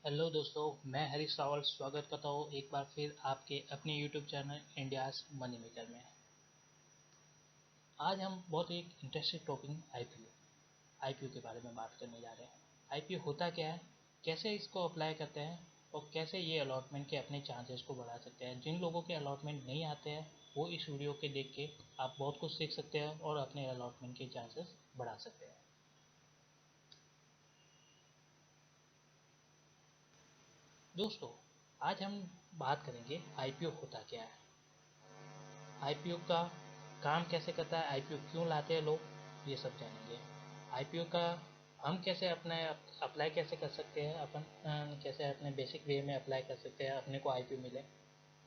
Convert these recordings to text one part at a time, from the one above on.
Hello दोस्तों, मैं हरीश रावल स्वागत करता हूँ एक बार फिर आपके अपने YouTube channel India's money maker में। आज हम बहुत एक इंटरेस्टिंग टॉपिक आईपीओ के बारे में बात करने जा रहे हैं। आईपीओ होता क्या है, कैसे इसको अप्लाई करते हैं और कैसे ये अलॉटमेंट के अपने चांसेस को बढ़ा सकते हैं। जिन लोगों के अलॉटमेंट नहीं आते हैं वो इस वीडियो के देख के आप बहुत कुछ सीख सकते हैं और अपने अलॉटमेंट के चांसेस बढ़ा सकते हैं। दोस्तों, आज हम बात करेंगे आईपीओ होता क्या है, आईपीओ का काम कैसे करता है, आईपीओ क्यों लाते हैं लोग, ये सब जानेंगे। आईपीओ का हम कैसे अपने अप्लाई कैसे कर सकते हैं, अपन कैसे अपने बेसिक वे में अप्लाई कर सकते हैं अपने को आईपीओ मिले,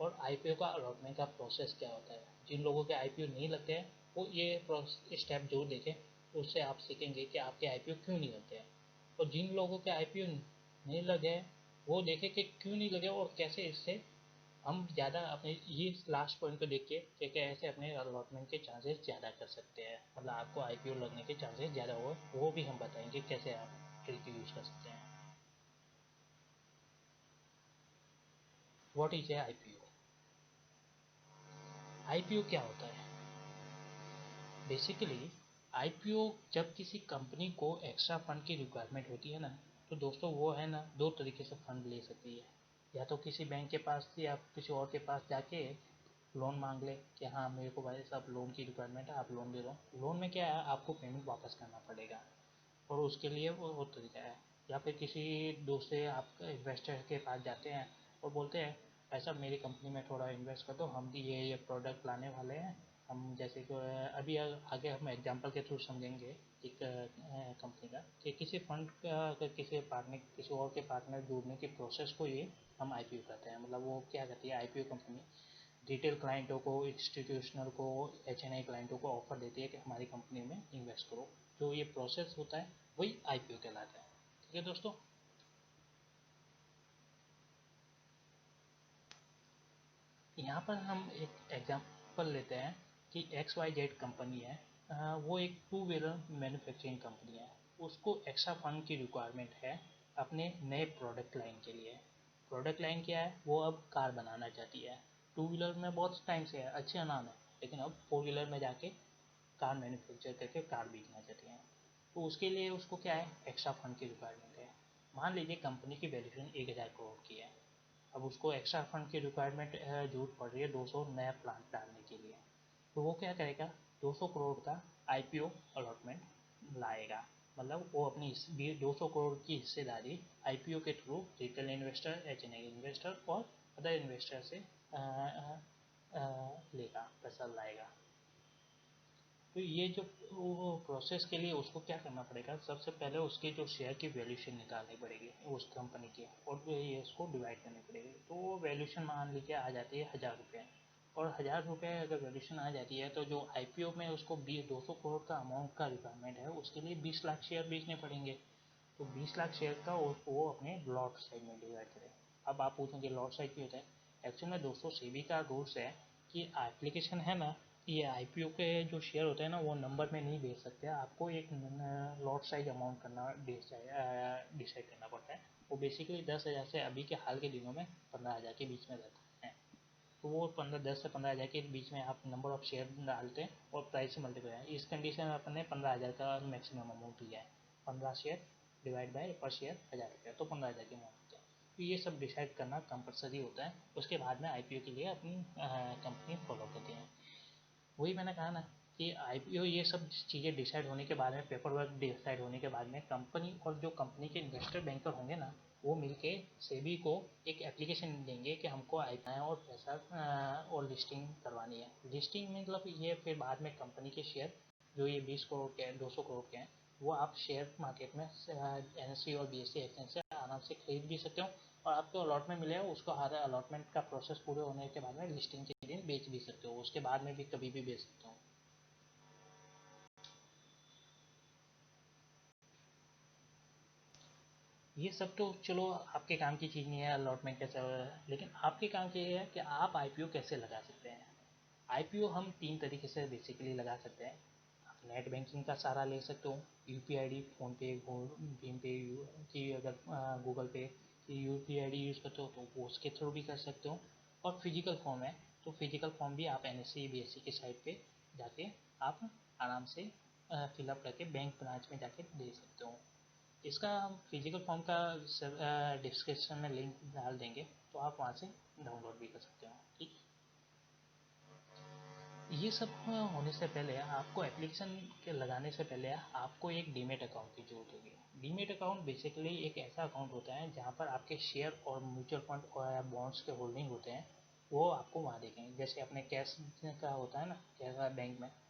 और आईपीओ का अलॉटमेंट का प्रोसेस क्या होता है। जिन लोगों के आईपीओ नहीं लगते हैं वो ये स्टेप जरूर देखें, उससे आप सीखेंगे कि आपके आईपीओ क्यों नहीं लगते हैं। और जिन लोगों के आईपीओ नहीं लगे वो देखें कि क्यों नहीं लगे और कैसे इससे हम ज़्यादा अपने ये लास्ट पॉइंट को देख के कि कैसे अपने अलॉटमेंट के चांसेस ज़्यादा कर सकते हैं, मतलब आपको आईपीओ लगने के चांसेस ज़्यादा हो, वो भी हम बताएंगे कैसे आप ट्रिक यूज़ कर सकते हैं। What is a IPO? IPO क्या होता है? बेसिकली आईपीओ जब किसी कंपनी को एक्स्ट्रा फंड की रिक्वायरमेंट होती है ना, तो दोस्तों वो है ना दो तरीके से फंड ले सकती है। या तो किसी बैंक के पास या किसी और के पास जाके लोन मांग ले कि हाँ मेरे को भाई साहब लोन की रिक्वायरमेंट है, आप लोन दे दो। लोन में क्या है, आपको पेमेंट वापस करना पड़ेगा और उसके लिए वो तरीका है। या फिर किसी दूसरे आप इन्वेस्टर के पास जाते हैं और बोलते हैं ऐसा मेरी कंपनी में थोड़ा इन्वेस्ट कर दो, हम भी ये प्रोडक्ट लाने वाले हैं। हम जैसे कि अभी आगे हम एग्जांपल के थ्रू समझेंगे एक कंपनी का कि किसी फंड का अगर किसी पार्टनर किसी और के पार्टनर जोड़ने की प्रोसेस को ये हम आईपीओ कहते हैं। मतलब वो क्या करती है आईपीओ कंपनी, रिटेल क्लाइंटों को, इंस्टीट्यूशनल को, एचएनआई क्लाइंटों को ऑफर देती है कि हमारी कंपनी में इन्वेस्ट करो। जो ये प्रोसेस होता है वही आईपीओ कहलाता है। ठीक है दोस्तों, यहाँ पर हम एक एग्जांपल लेते हैं कि एक्स वाई जेड कंपनी है। वो एक टू व्हीलर मैन्युफैक्चरिंग कंपनी है। उसको एक्स्ट्रा फंड की रिक्वायरमेंट है अपने नए प्रोडक्ट लाइन के लिए। प्रोडक्ट लाइन क्या है, वो अब कार बनाना चाहती है। टू व्हीलर में बहुत टाइम से है, अच्छे नाम है, लेकिन अब फोर व्हीलर में जाके कार मैन्युफैक्चर करके कार बेचना चाहती हैं। तो उसके लिए उसको क्या है, एक्स्ट्रा फंड की रिक्वायरमेंट है। मान लीजिए कंपनी की वैल्यूएशन 1000 करोड़ की है। अब उसको एक्स्ट्रा फंड की रिक्वायरमेंट जरूरत पड़ रही है 200 नया प्लांट डालने के लिए। तो वो क्या करेगा, 200 करोड़ का आईपीओ अलॉटमेंट लाएगा। मतलब वो अपनी 200 करोड़ की हिस्सेदारी आईपीओ के through retail investor, HNI investor और अदर इन्वेस्टर से लेगा, पैसा लाएगा। तो ये जो प्रोसेस के लिए उसको क्या करना पड़ेगा, सबसे पहले उसके जो शेयर की वैल्यूशन निकालनी पड़ेगी उस कंपनी की, और फिर ये इसको डिवाइड करनी पड़ेगी। तो वो वैल्यूशन मान लीजिए आ जाती है 1000 रुपये। और 1000 रुपये अगर वैल्यूशन आ जाती है तो जो आईपीओ में उसको 200 करोड़ का अमाउंट का रिक्वायरमेंट है, उसके लिए 20 लाख शेयर बेचने पड़ेंगे। तो 20 लाख शेयर का वो अपने लॉट साइज में डिवाइड करें। अब आप पूछेंगे लॉट साइज क्यों होता है। एक्चुअल में दोस्तों सेबी का रूल्स है कि एप्लीकेशन है ना, ये आईपीओ के जो शेयर होते हैं ना वो नंबर में नहीं बेच सकते, आपको एक लॉट साइज अमाउंट करना डिसाइड करना पड़ता है। वो बेसिकली 10,000 से अभी के हाल के दिनों में 15,000 के बीच में रहता है। तो वो 10 से 15,000 के बीच में आप नंबर ऑफ शेयर डालते हैं और प्राइस से मल्टीप्लाई। इस कंडीशन में अपन ने 15,000 का मैक्सिमम अमाउंट लिया है। 15 शेयर डिवाइड बाय पर शेयर 1000 रुपये, तो 15,000 की अमाउंट होता है। तो ये सब डिसाइड करना कंपलसरी होता है। उसके बाद में आईपीओ के लिए अपनी कंपनी फॉलो करती है। वही मैंने कहा ना कि आईपीओ ये सब चीज़ें डिसाइड होने के बाद में, पेपर वर्क डिसाइड होने के बाद में, कंपनी और जो कंपनी के इन्वेस्टर बैंकर होंगे ना वो मिलके सेबी को एक एप्लीकेशन देंगे कि हमको आईपीओ और पैसा और लिस्टिंग करवानी है। लिस्टिंग मतलब ये फिर बाद में कंपनी के शेयर जो ये 20 करोड़ के हैं, 200 करोड़ के हैं, वो आप शेयर मार्केट में एनएससी और बीएससी एक्सचेंज से आराम से खरीद भी सकते हो। और आपको अलॉटमेंट मिलेगा, उसको हर अलॉटमेंट का प्रोसेस पूरे होने के बाद में लिस्टिंग के दिन बेच भी सकते हो, उसके बाद में भी कभी भी बेच सकते हो। ये सब तो चलो आपके काम की चीज़ नहीं है अलॉटमेंट कैसे हो रहा है, लेकिन आपके काम की ये है कि आप आईपीओ कैसे लगा सकते हैं। आईपीओ हम तीन तरीके से बेसिकली लगा सकते हैं। आप नेट बैंकिंग का सहारा ले सकते हो, यूपीआईडी, फ़ोन पे, भीम पे की, अगर गूगल पे UPID यूज़ करते हो तो वो उसके थ्रू भी कर सकते हो। और फिजिकल फॉर्म है तो फिजिकल फॉर्म भी आप NSE BSE की साइट पे जाके आप आराम से फिलअप करके बैंक ब्रांच में जाके दे सकते हो। इसका हम फिजिकल फॉर्म का डिस्क्रिप्शन में लिंक डाल देंगे तो आप वहाँ से डाउनलोड भी कर सकते हो। ठीक, ये सब होने से पहले आपको एप्लीकेशन के लगाने से पहले आपको एक डीमेट अकाउंट की जरूरत होगी। डीमेट अकाउंट बेसिकली एक ऐसा अकाउंट होता है जहाँ पर आपके शेयर और म्यूचुअल फंड और बॉन्ड्स के होल्डिंग होते हैं, वो आपको वहाँ दिखेंगे। जैसे अपने कैश का होता है ना, कैश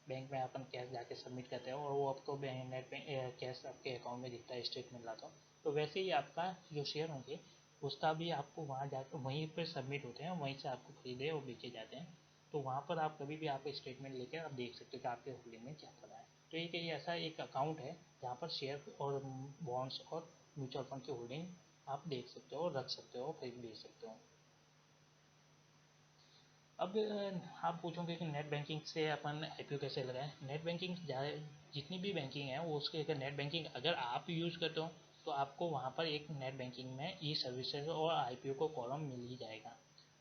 बैंक में अपन कैश जाके सबमिट करते हैं और वो आपको नेट में कैश आपके अकाउंट में दिखता है, स्टेटमेंट लाता हो। तो वैसे ही आपका जो शेयर होंगे उसका भी आपको वहाँ जाकर वहीं पर सबमिट होते हैं, वहीं से आपको खरीदे और बेचे जाते हैं। तो वहाँ पर आप कभी भी आप स्टेटमेंट लेकर आप देख सकते हो कि आपके होल्डिंग में क्या पड़ा है। तो एक ऐसा एक अकाउंट है जहाँ पर शेयर और बॉन्ड्स और म्यूचुअल फंड की होल्डिंग आप देख सकते हो, रख सकते हो, खरीद बेच सकते हो। अब आप पूछोगे कि नेट बैंकिंग से अपन IPO कैसे लगाएं। नेट बैंकिंग जितनी भी बैंकिंग है वो उसके अगर नेट बैंकिंग अगर आप यूज़ करते हो तो आपको वहाँ पर एक नेट बैंकिंग में ई सर्विसेज और IPO को कॉलम मिल ही जाएगा।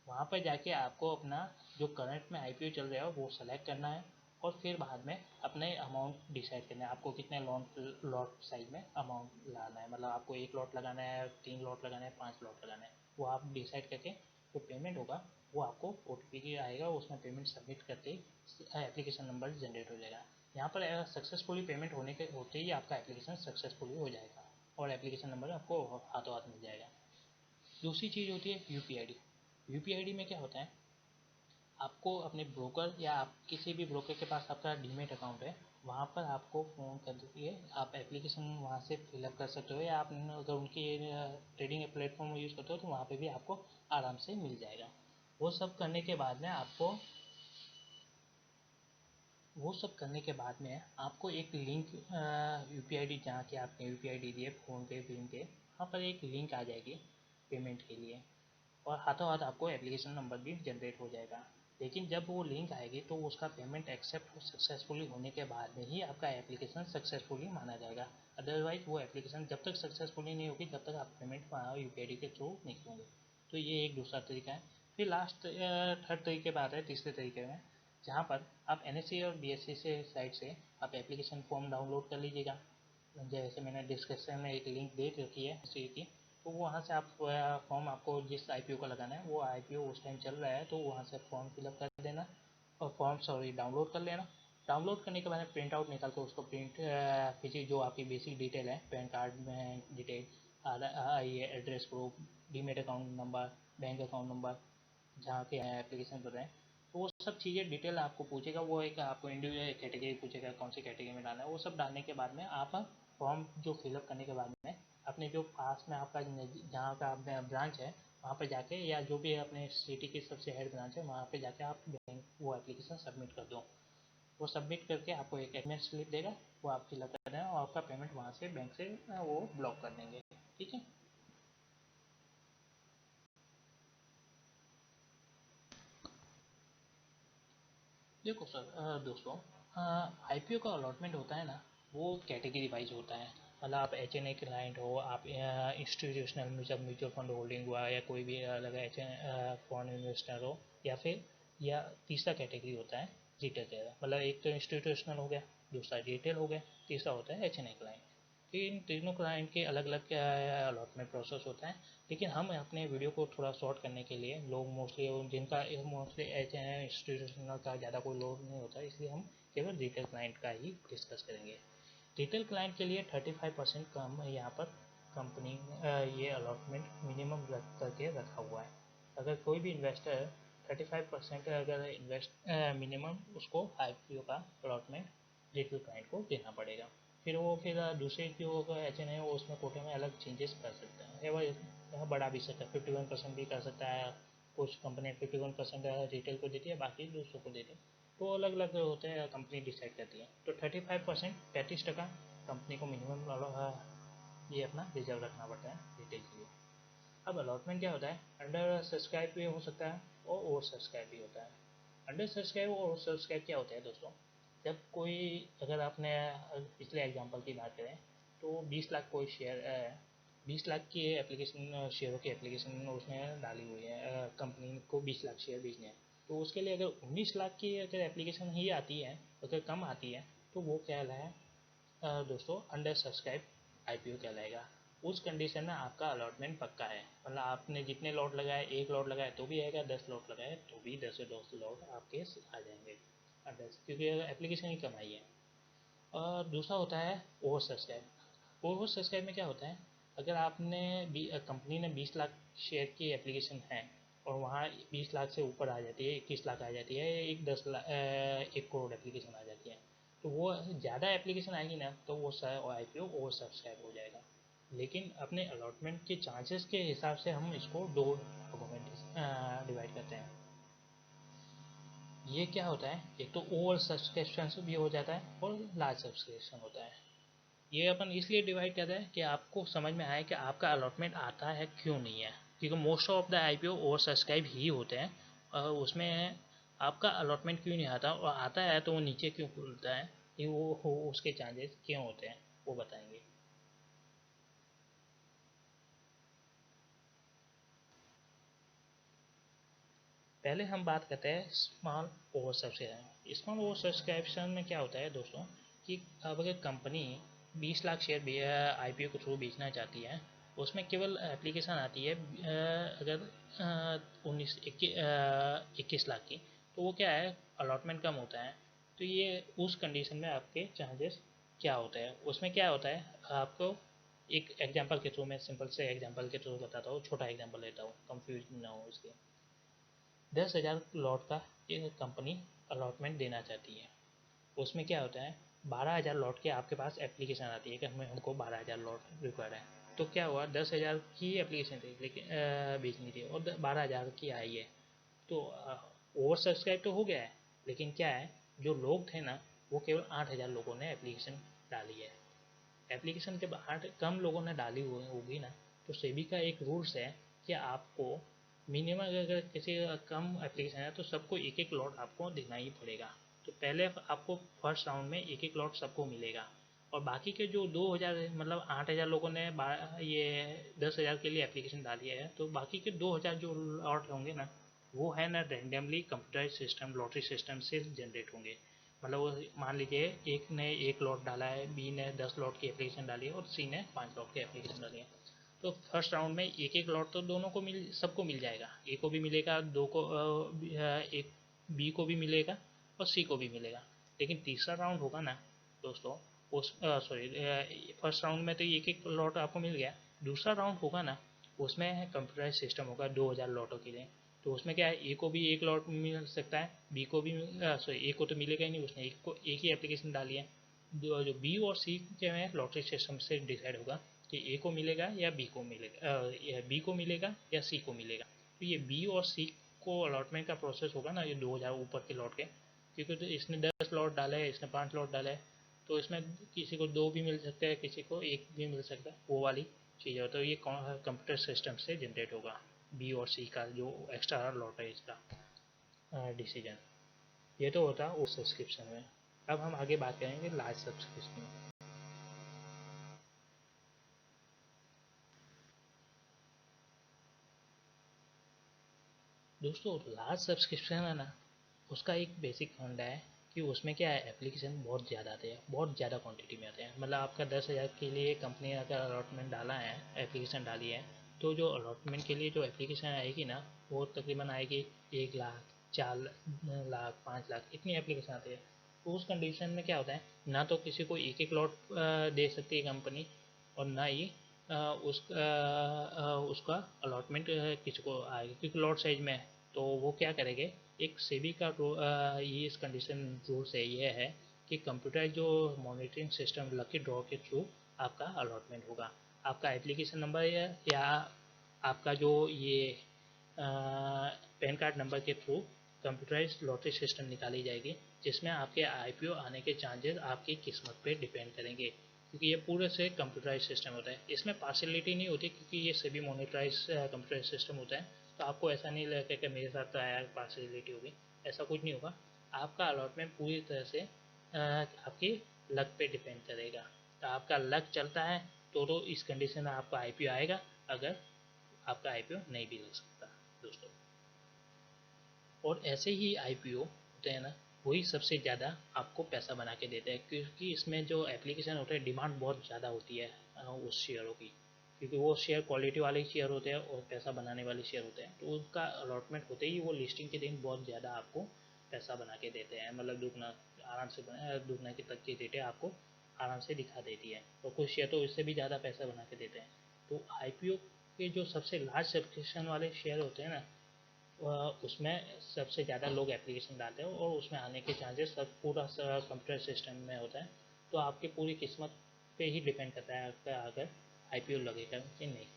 वहाँ पर जाके आपको अपना जो करंट में IPO चल रहा है वो सेलेक्ट करना है और फिर बाद में अपने अमाउंट डिसाइड करना है आपको कितने लॉट साइज में अमाउंट लाना है। मतलब आपको 1 लॉट लगाना है, 3 लॉट लगाना है, 5 लॉट लगाना है, वो आप डिसाइड करके जो पेमेंट होगा वो आपको OTP आएगा, उसमें पेमेंट सबमिट करते ही एप्लीकेशन नंबर जनरेट हो जाएगा। यहाँ पर सक्सेसफुली पेमेंट होने के होते ही आपका एप्लीकेशन सक्सेसफुली हो जाएगा और एप्लीकेशन नंबर आपको हाथों हाथ मिल जाएगा। दूसरी चीज़ होती है UPID। UPID में क्या होता है, आपको अपने ब्रोकर या आप किसी भी ब्रोकर के पास आपका डीमेट अकाउंट है, वहाँ पर आपको फ़ोन करके आप एप्लीकेशन वहाँ से फिलअप कर सकते हो या आप अगर उनकी ट्रेडिंग प्लेटफॉर्म यूज़ करते हो तो वहाँ पे भी आपको आराम से मिल जाएगा। वो सब करने के बाद में आपको वो सब करने के बाद में आपको एक लिंक UPID जहाँ की आपने UPID दी है फ़ोनपे भीम पे, वहाँ पर एक लिंक आ जाएगी पेमेंट के लिए और हाथों हाथ आपको एप्लीकेशन नंबर भी जनरेट हो जाएगा। लेकिन जब वो लिंक आएगी तो उसका पेमेंट एक्सेप्ट सक्सेसफुली होने के बाद में ही आपका एप्लीकेशन सक्सेसफुली माना जाएगा। अदरवाइज वो एप्लीकेशन जब तक सक्सेसफुली नहीं होगी तब तक आप पेमेंट UPID के थ्रू नहीं होंगे। तो ये एक दूसरा तरीका है। फिर लास्ट थर्ड तरीके पर आता है, तीसरे तरीके में, जहाँ पर आप NSE और BSE से साइट से आप एप्लीकेशन फॉर्म डाउनलोड कर लीजिएगा। जैसे मैंने डिस्क्रिप्शन में एक लिंक दे रखी है NSE की, तो वहाँ से आप फॉर्म आपको जिस IPO का लगाना है वो IPO उस टाइम चल रहा है तो वहाँ से फॉर्म फिलअप कर देना और डाउनलोड कर लेना। डाउनलोड करने के बाद प्रिंट आउट निकाल कर उसको किसी जो आपकी बेसिक डिटेल है, पैन कार्ड में डिटेल, ये address proof, demat account number, bank account number, जहाँ के एप्लीकेशन कर रहे हैं, तो वो सब चीज़ें डिटेल आपको पूछेगा। वो एक आपको इंडिविजुअल कैटेगरी पूछेगा कौन सी कैटेगरी में डालना है। वो सब डालने के बाद में आप फॉर्म जो फिलअप करने के बाद में अपने जो पास में आपका जहाँ का ब्रांच है वहाँ पे जाके या जो भी अपने सिटी की सबसे हेड ब्रांच है वहाँ पे जाके आप बैंक वो एप्लीकेशन सबमिट कर दो। वो सबमिट करके आपको एक पेमेंट स्लिप देगा, वो आप फिलअप कर देना और आपका पेमेंट वहाँ से बैंक से वो ब्लॉक कर देंगे। ठीक है। देखो सर, दोस्तों, IPO का अलॉटमेंट होता है ना, वो कैटेगरी वाइज होता है। मतलब आप HNA क्लाइंट हो, आप इंस्टीट्यूशनल म्यूचुअल फंड होल्डिंग हुआ या कोई भी अलग फॉरेन इन्वेस्टर हो, या फिर या तीसरा कैटेगरी होता है रिटेल का। मतलब एक तो इंस्टीट्यूशनल हो गया, दूसरा रिटेल हो गया, तीसरा होता है HNA क्लाइंट। तो इन तीनों क्लाइंट के अलग अलग अलॉटमेंट प्रोसेस होता है। लेकिन हम अपने वीडियो को थोड़ा शॉर्ट करने के लिए लोग मोस्टली जिनका मोस्टली एच इंस्टीट्यूशनल का ज़्यादा कोई लोड नहीं होता, इसलिए हम केवल रिटेल क्लाइंट का ही डिस्कस करेंगे। रिटेल क्लाइंट के लिए 35% कम यहाँ पर कंपनी ये अलॉटमेंट मिनिमम रख करके रखा हुआ है। अगर कोई भी इन्वेस्टर 35% अगर इन्वेस्ट मिनिमम उसको IPO का अलॉटमेंट रिटेल क्लाइंट को देना पड़ेगा। फिर दूसरे जो HN है वो उसमें कोटे में अलग चेंजेस कर सकते हैं या वह बढ़ा भी सकता है, 51% भी कर सकता है। कुछ कंपनी 51% रिटेल को देती है, बाकी दूसरों को देती है। तो अलग अलग होते हैं, कंपनी डिसाइड करती है। तो 35% 35% कंपनी को मिनिमम ये अपना रिजर्व रखना पड़ता है रिटेल के लिए। अब अलॉटमेंट क्या होता है, अंडर सब्सक्राइब भी हो सकता है और ओवर सब्सक्राइब भी होता है। अंडर सब्सक्राइब और ओवर सब्सक्राइब क्या होता है दोस्तों, जब कोई अगर आपने पिछले एग्जांपल की बात करें तो 20 लाख कोई शेयर है, 20 लाख की एप्लीकेशन, शेयरों की एप्लीकेशन उसने डाली हुई है, कंपनी को 20 लाख शेयर बेचने हैं। तो उसके लिए अगर 19 लाख की अगर एप्लीकेशन ही आती है, अगर कम आती है, तो वो क्या है दोस्तों, अंडर सब्सक्राइब आईपीओ कहलाएगा। उस कंडीशन में आपका अलॉटमेंट पक्का है, मतलब आपने जितने लॉट लगाए, 1 लॉट लगाए तो भी आएगा, 10 लॉट लगाए तो भी 10 से 10 लॉट आपके आ जाएंगे अंडर, क्योंकि एप्लीकेशन ही कम आई है। और दूसरा होता है ओवर सब्सक्राइब। ओवर सब्सक्राइब में क्या होता है, अगर आपने कंपनी ने 20 लाख शेयर की एप्लीकेशन है और वहाँ 20 लाख से ऊपर आ जाती है, 21 लाख आ जाती है, एक 10 लाख 1 करोड़ एप्लीकेशन आ जाती है, तो वो ज़्यादा एप्लीकेशन आएगी ना, तो वो आईपीओ ओवर सब्सक्राइब हो जाएगा। लेकिन अपने अलॉटमेंट के चांसेस के हिसाब से हम इसको दो भागों में डिवाइड करते हैं। ये क्या होता है, एक तो ओवर सब्सक्रिप्शन भी हो जाता है और लार्ज सब्सक्रिप्शन होता है। ये अपन इसलिए डिवाइड करते हैं कि आपको समझ में आए कि आपका अलॉटमेंट आता है क्यों नहीं है, क्योंकि most of the IPO over subscribe ही होते हैं, और उसमें आपका अलॉटमेंट क्यों नहीं आता, और आता है तो वो नीचे क्यों खुलता है, ये वो उसके चांसेस क्यों होते हैं वो बताएंगे। पहले हम बात करते हैं small over subscription. Small over subscription में क्या होता है दोस्तों, कि अब अगर कंपनी 20 लाख शेयर आईपीओ के थ्रू बेचना चाहती है, उसमें केवल एप्लीकेशन आती है अगर 21 लाख की, तो वो क्या है, अलॉटमेंट कम होता है। तो ये उस कंडीशन में आपके चार्जेस क्या होते हैं, उसमें क्या होता है, आपको एक एग्जांपल के थ्रू, मैं सिंपल से एग्जांपल के थ्रू बताता हूँ, छोटा एग्जांपल लेता हूँ, कंफ्यूज ना हो इसलिए। 10,000 लॉट का एक कंपनी अलॉटमेंट देना चाहती है। उसमें क्या होता है, 12,000 लॉट के आपके पास एप्लीकेशन आती है कि हमें हमको 12,000 लॉट रिक्वायर्ड है। तो क्या हुआ, 10,000 की एप्लीकेशन थी लेकिन बेचनी थी, और 12,000 की आई है, तो ओवर सब्सक्राइब तो हो गया है, लेकिन क्या है, जो लोग थे ना, वो केवल 8,000 लोगों ने एप्लीकेशन डाली है। एप्लीकेशन जब 8 कम लोगों ने डाली हुई होगी ना, तो सेबी का एक रूल्स है कि आपको मिनिमम, अगर किसी कम एप्लीकेशन है तो सबको एक एक लॉट आपको देना ही पड़ेगा। तो पहले आपको फर्स्ट राउंड में एक एक लॉट सबको मिलेगा, और बाकी के जो 2,000, मतलब 8,000 लोगों ने ये 10,000 के लिए एप्लीकेशन डाली है, तो बाकी के 2,000 जो लॉट होंगे ना, वो है ना randomly computerize system, lottery system से जनरेट होंगे। मतलब वो मान लीजिए एक ने 1 लॉट डाला है, बी ने 10 लॉट की एप्लीकेशन डाली है, और सी ने 5 लॉट की एप्लीकेशन डाली है। तो फर्स्ट राउंड में एक एक लॉट तो दोनों को सबको मिल जाएगा, ए को भी मिलेगा, दो को एक बी को भी मिलेगा और सी को भी मिलेगा। लेकिन तीसरा राउंड होगा ना दोस्तों, उस सॉरी, फर्स्ट राउंड में तो एक एक लॉट आपको मिल गया। दूसरा राउंड होगा ना, उसमें कंप्यूटराइज सिस्टम होगा 2,000 लॉटों के लिए। तो उसमें क्या है, ए को भी 1 लॉट मिल सकता है, बी को भी, सॉरी, ए को तो मिलेगा ही नहीं, उसने एक ही एप्लीकेशन डाली है। जो बी और सी के में लॉटरी सिस्टम से डिसाइड होगा कि ए को मिलेगा या बी को मिलेगा, या बी को मिलेगा या सी को मिलेगा। तो ये बी और सी को अलॉटमेंट का प्रोसेस होगा ना, ये 2,000 ऊपर के लॉट के, क्योंकि तो इसने 10 लॉट डाले हैं, इसने 5 लॉट डाले हैं, तो इसमें किसी को 2 भी मिल सकते हैं, किसी को 1 भी मिल सकता है, वो वाली चीज़ है। तो ये कंप्यूटर सिस्टम से जनरेट होगा बी और सी का जो एक्स्ट्रा लॉट है इसका डिसीजन। ये तो होता है उस सब्सक्रिप्शन में। अब हम आगे बात करेंगे लार्ज सब्सक्रिप्शन में। दोस्तों लार्ज सब्सक्रिप्शन है ना, उसका एक बेसिक फंडा है कि उसमें क्या है, एप्लीकेशन बहुत ज़्यादा आते हैं, बहुत ज़्यादा क्वांटिटी में आते हैं। मतलब आपका 10,000 के लिए कंपनी ने अगर अलॉटमेंट डाला है, एप्लीकेशन डाली है, तो जो अलॉटमेंट के लिए जो एप्लीकेशन आएगी ना, वो तकरीबन आएगी 1 लाख, 4 लाख, 5 लाख, इतनी एप्लीकेशन आती है। तो उस कंडीशन में क्या होता है, ना तो किसी को एक एक लॉट दे सकती है कंपनी, और ना ही उसका अलॉटमेंट किसी को आएगा, क्योंकि लॉट साइज में है। तो वो क्या करेंगे, एक सेबी का ये इस कंडीशन रूल से ये है कि कंप्यूटर जो मॉनिटरिंग सिस्टम लकी ड्रॉ के थ्रू आपका अलॉटमेंट होगा। आपका एप्लीकेशन नंबर या आपका जो ये पैन कार्ड नंबर के थ्रू कंप्यूटराइज लॉटरी सिस्टम निकाली जाएगी, जिसमें आपके आईपीओ आने के चांसेस आपकी किस्मत पे डिपेंड करेंगे, क्योंकि ये पूरे से कंप्यूटराइज सिस्टम होता है। इसमें पार्शलिटी नहीं होती, क्योंकि ये सभी मोनिटराइज कंप्यूटराइज सिस्टम होता है। तो आपको ऐसा नहीं लगेगा कि मेरे साथ तो आया पार्शलिटी होगी, ऐसा कुछ नहीं होगा। आपका अलॉटमेंट पूरी तरह से आपकी लक पे डिपेंड करेगा। तो आपका लक चलता है तो इस कंडीशन में आपका IPO आएगा, अगर आपका IPO नहीं भी लग सकता दोस्तों। और ऐसे ही IPO होते हैं ना, वही सबसे ज़्यादा आपको पैसा बना के देते हैं, क्योंकि इसमें जो एप्लीकेशन होते हैं डिमांड बहुत ज़्यादा होती है उस शेयरों की, क्योंकि वो शेयर क्वालिटी वाले शेयर होते हैं और पैसा बनाने वाले शेयर होते हैं, तो उनका अलॉटमेंट होते ही वो लिस्टिंग के दिन बहुत ज़्यादा आपको पैसा बना के देते हैं, मतलब दुगना आराम से दुगना के तक की रेटें आपको आराम से दिखा देती है, और कुछ शेयर तो इससे भी ज़्यादा पैसा बना के देते हैं। तो IPO के जो सबसे लार्ज सब्सक्रिप्शन वाले शेयर होते हैं ना, उसमें सबसे ज़्यादा लोग एप्लीकेशन डालते हैं और उसमें आने के चांसेस सब पूरा कंप्यूटर सिस्टम में होता है। तो आपकी पूरी किस्मत पे ही डिपेंड करता है आपका अगर IPO लगेगा कि नहीं।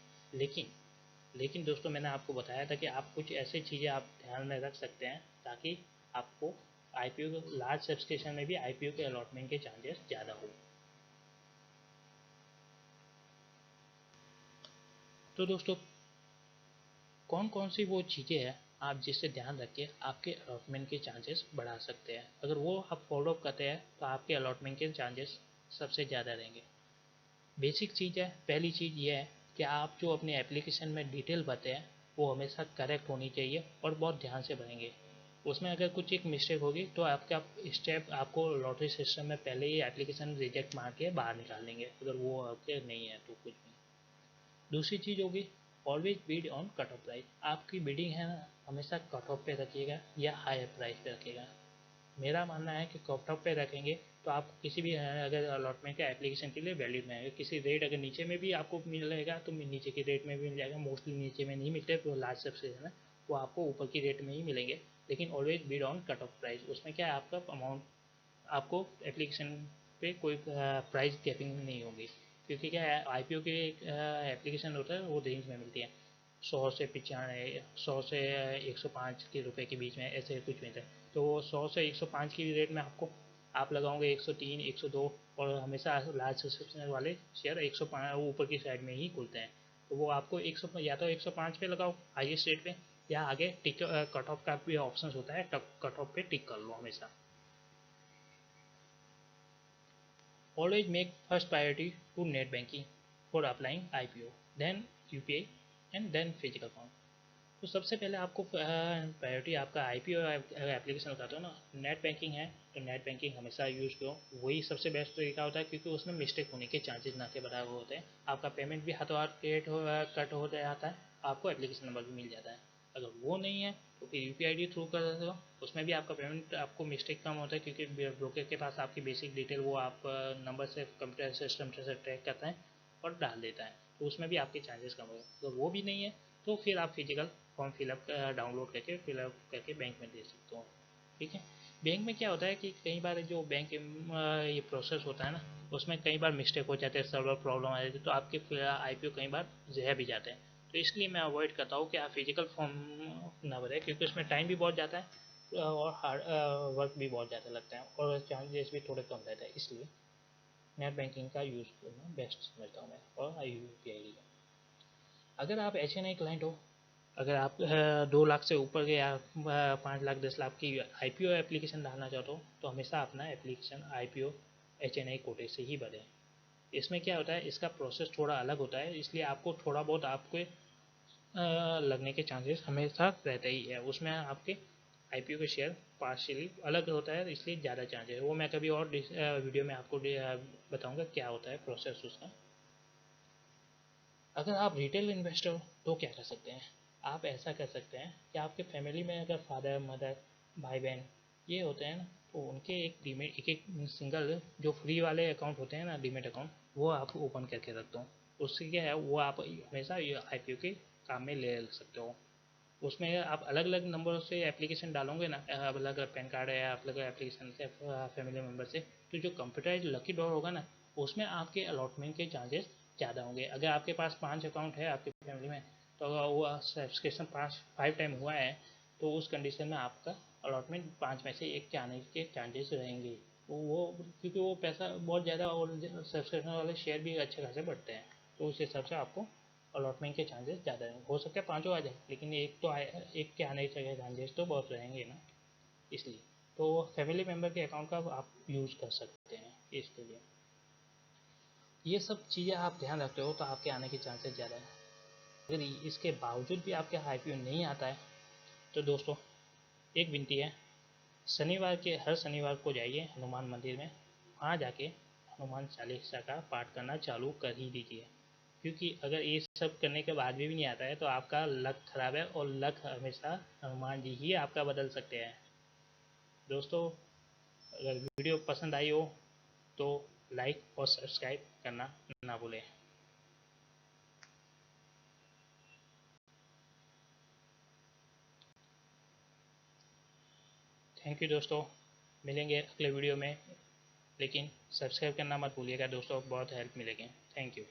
लेकिन दोस्तों, मैंने आपको बताया था कि आप कुछ ऐसी चीज़ें आप ध्यान में रख सकते हैं ताकि आपको IPO लार्ज सब्सक्रिप्शन में भी IPO के अलॉटमेंट के चांसेस ज़्यादा हो। तो दोस्तों, कौन कौन सी वो चीज़ें हैं आप जिससे ध्यान रख के आपके अलॉटमेंट के चांसेस बढ़ा सकते हैं, अगर वो आप फॉलो अप करते हैं तो आपके अलॉटमेंट के चांसेस सबसे ज़्यादा रहेंगे। बेसिक चीज़ है, पहली चीज़ ये है कि आप जो अपनी एप्लीकेशन में डिटेल भरते हैं वो हमेशा करेक्ट होनी चाहिए और बहुत ध्यान से भरेंगे। उसमें अगर कुछ एक मिस्टेक होगी तो आपका स्टेप आपको लॉटरी सिस्टम में पहले ही एप्लीकेशन रिजेक्ट मार के बाहर निकाल देंगे, अगर वो आपके नहीं है तो कुछ भी। दूसरी चीज़ होगी, always Beed on cut off price. आपकी बिडिंग है ना, हमेशा कट ऑफ पे रखिएगा या हायर प्राइस पे रखिएगा। मेरा मानना है कि कट ऑफ पे रखेंगे तो आप किसी भी अगर अलॉटमेंट का एप्लीकेशन के लिए वैलिड में आएगा, किसी रेट अगर नीचे में भी आपको मिलेगा तो नीचे की रेट में भी मिल जाएगा, मोस्टली नीचे में नहीं मिलते, तो लार्ज सब्सक्रिप्शन है वो आपको ऊपर की रेट में ही मिलेंगे। लेकिन always Beed on cut off price, उसमें क्या है आपका अमाउंट, आपको एप्लीकेशन पे कोई प्राइस गैपिंग नहीं होगी, क्योंकि क्या है IPO के एप्लीकेशन होता है वो रेंज में मिलती है, 100 से 95, 100 से 105 के रुपए के बीच में ऐसे कुछ मिलता है। तो 100 से 105 की रेट में आपको आप लगाओगे 103, 102, और हमेशा लार्ज सब्सक्रिप्शन वाले शेयर 105 ऊपर की साइड में ही खुलते हैं, तो वो आपको 100 या तो 105 पे लगाओ हाईएस्ट रेट पे, या आगे टिक कट ऑफ का भी ऑप्शन होता है, कट ऑफ पे टिक कर लो हमेशा। Always make first priority to net banking for applying IPO, then UPI and then physical form। तो सबसे पहले आपको प्रायोरिटी आपका IPO एप्लीकेशन करते हो ना, नेट बैंकिंग है तो नेट बैंकिंग हमेशा यूज़ करो, वही सबसे बेस्ट तरीका होता है, क्योंकि उसमें मिस्टेक होने के चांसेस ना के बराबर होते हैं। आपका पेमेंट भी हाथों हाथ कट हो जाता है, आपको एप्लीकेशन नंबर भी मिल जाता है। अगर वो नहीं है तो फिर UPI ID थ्रू कर देते हो, उसमें भी आपका पेमेंट आपको मिस्टेक कम होता है, क्योंकि ब्रोकर के पास आपकी बेसिक डिटेल वो आप नंबर से कंप्यूटर सिस्टम से ट्रैक करता है और डाल देता है, तो उसमें भी आपके चार्जेस कम होंगे। अगर वो भी नहीं है तो फिर आप फिजिकल फॉर्म फिलअप डाउनलोड करके फिलअप करके बैंक में दे सकते हो। ठीक है। बैंक में क्या होता है कि कई बार जो बैंक ये प्रोसेस होता है ना, उसमें कई बार मिस्टेक हो जाते हैं, सर्वर प्रॉब्लम आ जाती है, तो आपके IPO कई बार जया भी जाते हैं। तो इसलिए मैं अवॉइड करता हूँ कि आप फिजिकल फॉर्म ना भरें, क्योंकि उसमें टाइम भी बहुत जाता है और हार्ड वर्क भी बहुत ज़्यादा लगता है और चार्जेस भी थोड़े कम रहते हैं, इसलिए नेट बैंकिंग का यूज़ करना बेस्ट समझता हूँ मैं, और UPI का। अगर आप HNI क्लाइंट हो, अगर आप 2 लाख से ऊपर के या 5 लाख 10 लाख की IPO एप्लीकेशन डालना चाहते हो तो हमेशा अपना एप्लीकेशन IPO HNI कोटे से ही भरें। इसमें क्या होता है, इसका प्रोसेस थोड़ा अलग होता है, इसलिए आपको थोड़ा बहुत आपके लगने के चांसेस हमेशा रहते ही है। उसमें आपके IPO के शेयर पार्शियली अलग होता है, इसलिए ज़्यादा चांसेस है। वो मैं कभी और वीडियो में आपको बताऊंगा क्या होता है प्रोसेस उसका। अगर आप रिटेल इन्वेस्टर हो तो क्या कर सकते हैं, आप ऐसा कर सकते हैं कि आपके फैमिली में अगर फादर मदर भाई बहन ये होते हैं ना, तो उनके एक डीमेट एक एक सिंगल जो फ्री वाले अकाउंट होते हैं ना, डीमेट अकाउंट, वो आप ओपन करके रख दो। उससे क्या है, वो आप हमेशा IPO के काम में ले सकते हो। उसमें आप अलग अलग नंबरों से एप्लीकेशन डालोगे ना, अलग अलग पैन कार्ड है या अलग अलग एप्लीकेशन से फैमिली मेम्बर से, तो जो कंप्यूटराइज लकी ड्रॉ होगा ना, उसमें आपके अलॉटमेंट के चांसेस ज़्यादा होंगे। अगर आपके पास 5 अकाउंट है आपकी फैमिली में, तो अगर वो सब्सक्रिप्शन 5 टाइम हुआ है, तो उस कंडीशन में आपका अलॉटमेंट 5 में से एक के आने के चांसेस रहेंगे। तो वो क्योंकि वो पैसा बहुत ज़्यादा और सब्सक्रिप्शन वाले शेयर भी अच्छे खासे बढ़ते हैं, तो उस हिसाब से आपको अलॉटमेंट के चांसेस ज़्यादा हैं। हो सकता है पाँचों आ जाए, लेकिन एक तो आए, एक के आने के चांसेस तो बहुत रहेंगे ना, इसलिए तो फैमिली मेम्बर के अकाउंट का आप यूज़ कर सकते हैं इसके लिए। ये सब चीज़ें आप ध्यान रखते हो तो आपके आने के चांसेस ज़्यादा है। अगर इसके बावजूद भी आपके IPO नहीं आता है तो दोस्तों एक विनती है, हर शनिवार को जाइए हनुमान मंदिर में, वहाँ जाके हनुमान चालीसा का पाठ करना चालू कर ही दीजिए, क्योंकि अगर ये सब करने के बाद भी नहीं आता है तो आपका लक खराब है, और लक हमेशा हनुमान जी ही आपका बदल सकते हैं। दोस्तों अगर वीडियो पसंद आई हो तो लाइक और सब्सक्राइब करना ना भूलें। थैंक यू दोस्तों, मिलेंगे अगले वीडियो में, लेकिन सब्सक्राइब करना मत भूलिएगा दोस्तों, बहुत हेल्प मिलेगी। Thank you.